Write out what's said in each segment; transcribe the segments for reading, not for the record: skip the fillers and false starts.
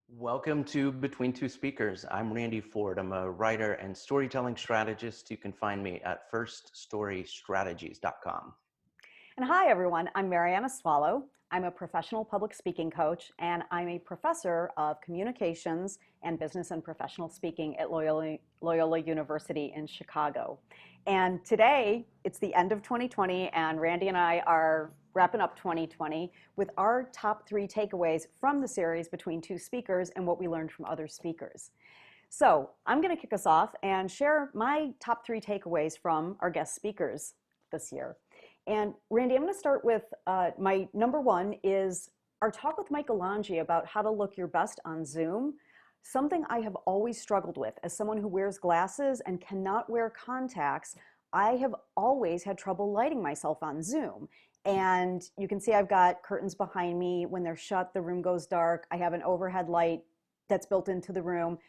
Welcome to Between Two Speakers. I'm Randy Ford. I'm a writer and storytelling strategist. You can find me at firststorystrategies.com. And hi, everyone. I'm Mariana Swallow. I'm a professional public speaking coach, and I'm a professor of communications and business and professional speaking at Loyola University in Chicago. And today, it's the end of 2020, and Randy and I are wrapping up 2020 with our top three takeaways from the series Between Two Speakers and what we learned from other speakers. So I'm going to kick us off and share my top three takeaways from our guest speakers this year. And Randy, I'm going to start with my number one is our talk with Michael Lange about how to look your best on Zoom. Something I have always struggled with as someone who wears glasses and cannot wear contacts. I have always had trouble lighting myself on Zoom. And you can see I've got curtains behind me. When they're shut, the room goes dark. I have an overhead light that's built into the room.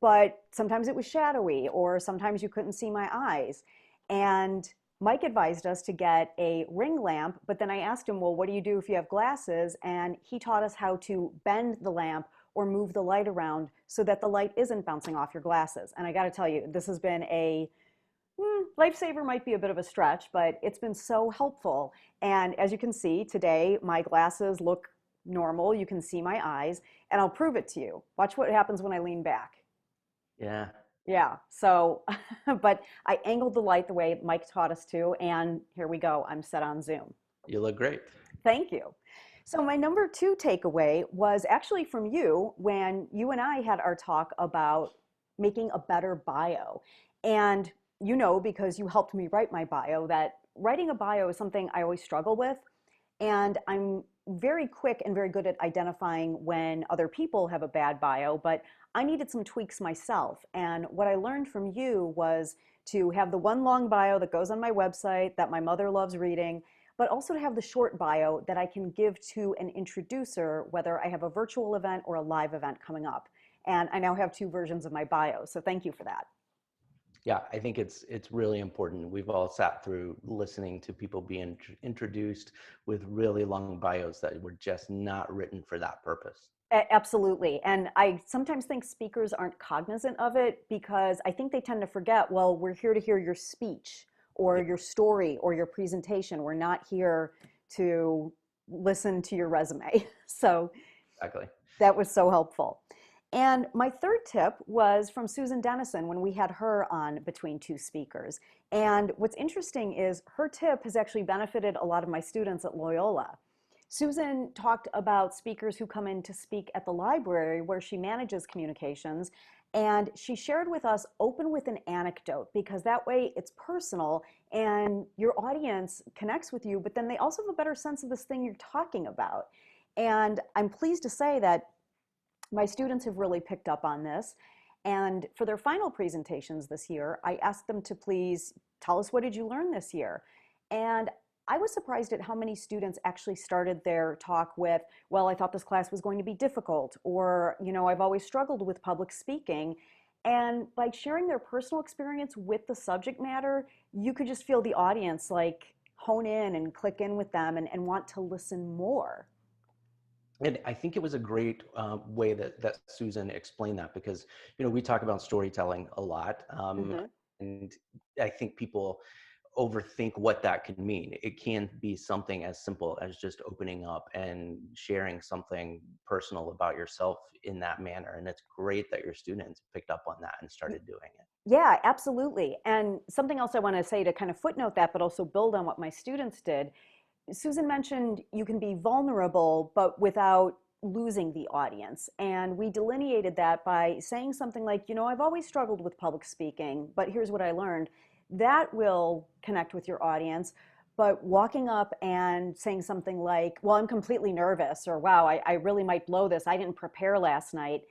But sometimes it was shadowy, or sometimes you couldn't see my eyes. And Mike advised us to get a ring lamp, but then I asked him, well, what do you do if you have glasses? And he taught us how to bend the lamp or move the light around so that the light isn't bouncing off your glasses. And I got to tell you, this has been a lifesaver, might be a bit of a stretch, but it's been so helpful. And as you can see today, my glasses look normal. You can see my eyes, and I'll prove it to you. Watch what happens when I lean back. Yeah, Yeah, so, but I angled the light the way Mike taught us to, and here we go. I'm set on Zoom. you look great. Thank you. So, my number two takeaway was actually from you when you and I had our talk about making a better bio. And you know, because you helped me write my bio, that writing a bio is something I always struggle with. And I'm very quick and very good at identifying when other people have a bad bio, but I needed some tweaks myself. And what I learned from you was to have the one long bio that goes on my website that my mother loves reading, but also to have the short bio that I can give to an introducer, whether I have a virtual event or a live event coming up. And I now have two versions of my bio. So thank you for that. Yeah, I think it's really important. We've all sat through listening to people being introduced with really long bios that were just not written for that purpose. Absolutely. And I sometimes think speakers aren't cognizant of it because I think they tend to forget, well, we're here to hear your speech or Yeah, your story or your presentation. We're not here to listen to your resume. So exactly. that was so helpful. And my third tip was from Susan Dennison when we had her on Between Two Speakers. And what's interesting is her tip has actually benefited a lot of my students at Loyola. Susan talked about speakers who come in to speak at the library where she manages communications. And she shared with us, open with an anecdote, because that way it's personal and your audience connects with you, but then they also have a better sense of this thing you're talking about. And I'm pleased to say that my students have really picked up on this. And for their final presentations this year, I asked them to please tell us, what did you learn this year? And I was surprised at how many students actually started their talk with, well, I thought this class was going to be difficult, or, I've always struggled with public speaking. And by sharing their personal experience with the subject matter, you could just feel the audience like hone in and click in with them and want to listen more. And I think it was a great way that Susan explained that because, we talk about storytelling a lot. Mhm. And I think people overthink what that can mean. It can be something as simple as just opening up and sharing something personal about yourself in that manner. And it's great that your students picked up on that and started doing it. Yeah, absolutely. And something else I want to say to kind of footnote that, but also build on what my students did. Susan mentioned you can be vulnerable, but without losing the audience. And we delineated that by saying something like, I've always struggled with public speaking, but here's what I learned. That will connect with your audience. But walking up and saying something like, well, I'm completely nervous, or wow, I really might blow this. I didn't prepare last night.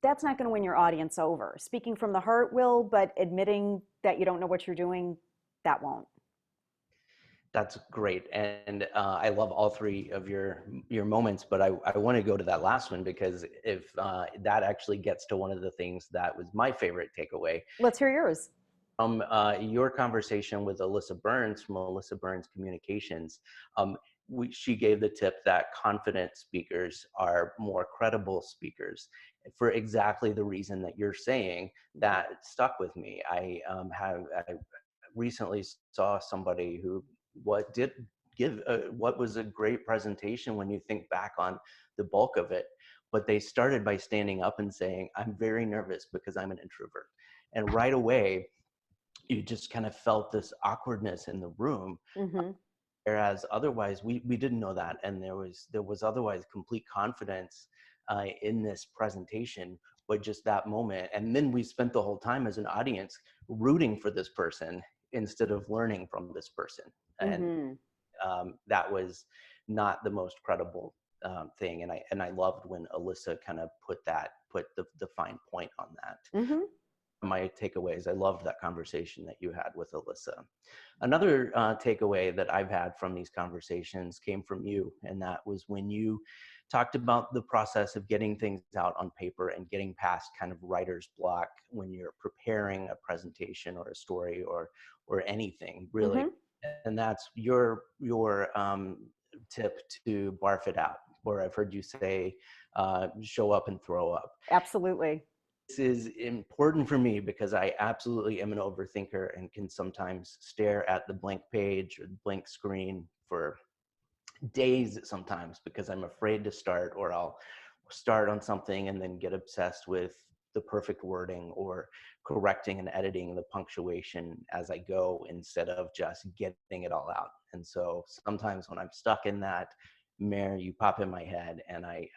That's not going to win your audience over. Speaking from the heart will, but admitting that you don't know what you're doing, that won't. That's great, and I love all three of your moments. But I want to go to that last one because if that actually gets to one of the things that was my favorite takeaway Let's hear yours. from your conversation with Alyssa Burns from Alyssa Burns Communications. she gave the tip that confident speakers are more credible speakers for exactly the reason that you're saying. That stuck with me. I recently saw somebody who what did give what was a great presentation when you think back on the bulk of it, but they started by standing up and saying, I'm very nervous because I'm an introvert. And right away you just kind of felt this awkwardness in the room, Mm-hmm. whereas otherwise we didn't know that, and there was otherwise complete confidence in this presentation. But just that moment, and then we spent the whole time as an audience rooting for this person instead of learning from this person. And Mm-hmm. that was not the most credible thing. And I loved when Alyssa kind of put the fine point on that. Mm-hmm. My takeaways. I loved that conversation that you had with Alyssa. Another takeaway that I've had from these conversations came from you, and that was when you talked about the process of getting things out on paper and getting past kind of writer's block when you're preparing a presentation or a story or anything really. Mm-hmm. And that's your tip to barf it out, or I've heard you say, show up and throw up. Absolutely. This is important for me because I absolutely am an overthinker and can sometimes stare at the blank page or the blank screen for days sometimes because I'm afraid to start, or I'll start on something and then get obsessed with the perfect wording or correcting and editing the punctuation as I go instead of just getting it all out. And so sometimes when I'm stuck in that, Mare, you pop in my head, and I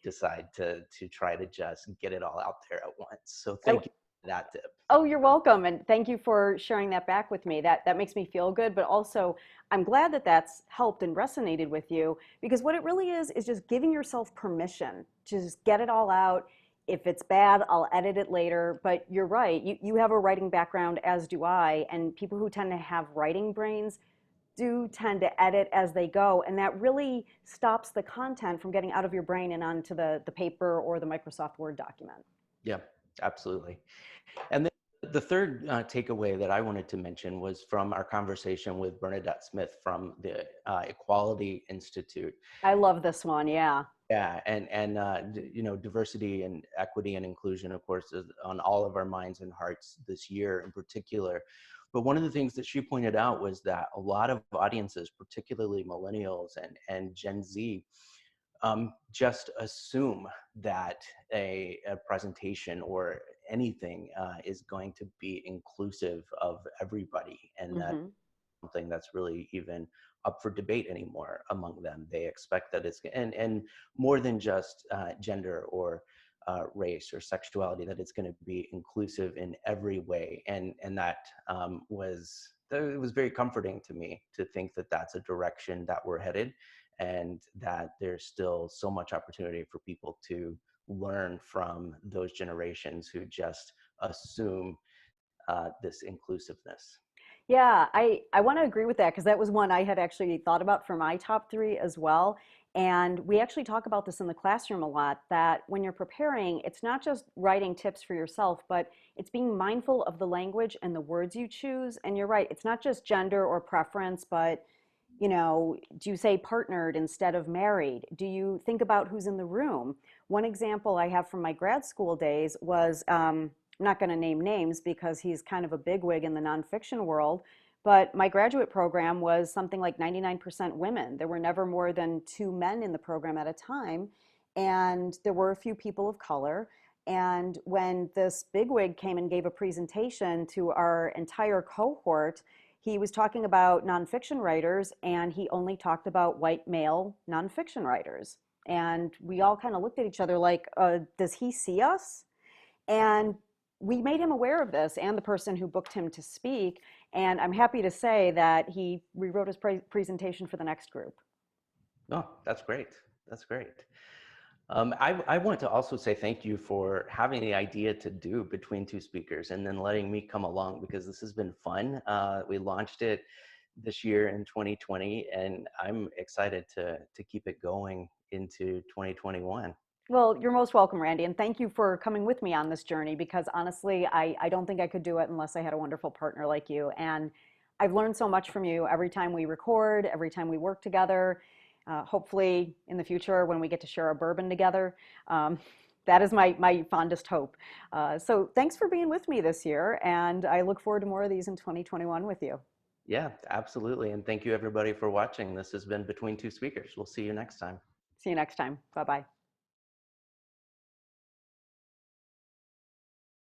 decide to try to just get it all out there at once. So I, thank you for that tip. Oh, you're welcome, and thank you for sharing that back with me. That makes me feel good, but also I'm glad that that's helped and resonated with you, because what it really is just giving yourself permission to just get it all out. If it's bad, I'll edit it later. But you're right. You have a writing background, as do I, and people who tend to have writing brains do tend to edit as they go, and that really stops the content from getting out of your brain and onto the paper or the Microsoft Word document. Yeah, absolutely. And then the third takeaway that I wanted to mention was from our conversation with Bernadette Smith from the Equality Institute. I love this one. Yeah. Yeah, and diversity and equity and inclusion, of course, is on all of our minds and hearts this year in particular. But one of the things that she pointed out was that a lot of audiences, particularly millennials and Gen Z, just assume that a presentation or anything is going to be inclusive of everybody, and that Hmm. something that's really even up for debate anymore among them. They expect that it's and more than just gender or race or sexuality, that it's going to be inclusive in every way, and that it was very comforting to me to think that that's a direction that we're headed, and that there's still so much opportunity for people to learn from those generations who just assume this inclusiveness. Yeah, I want to agree with that, because that was one I had actually thought about for my top three as well. And we actually talk about this in the classroom a lot, that when you're preparing, it's not just writing tips for yourself, but it's being mindful of the language and the words you choose. And you're right, it's not just gender or preference, but do you say partnered instead of married? Do you think about who's in the room? One example I have from my grad school days was, I'm not going to name names because he's kind of a bigwig in the nonfiction world, but my graduate program was something like 99% women. There were never more than two men in the program at a time, and there were a few people of color. And when this bigwig came and gave a presentation to our entire cohort, he was talking about nonfiction writers, and he only talked about white male nonfiction writers. And we all kind of looked at each other like, does he see us? And we made him aware of this, and the person who booked him to speak. And I'm happy to say that he rewrote his presentation for the next group. Oh, that's great. That's great. I want to also say thank you for having the idea to do between two speakers and then letting me come along, because this has been fun. We launched it this year in 2020, and I'm excited to keep it going into 2021. Well, you're most welcome, Randy, and thank you for coming with me on this journey, because honestly, I don't think I could do it unless I had a wonderful partner like you. And I've learned so much from you every time we record, every time we work together. Hopefully, in the future, when we get to share a bourbon together, um, that is my fondest hope. So, thanks for being with me this year, and I look forward to more of these in 2021 with you. Yeah, absolutely. And thank you everybody for watching. This has been Between Two Speakers. We'll see you next time. See you next time. Bye bye.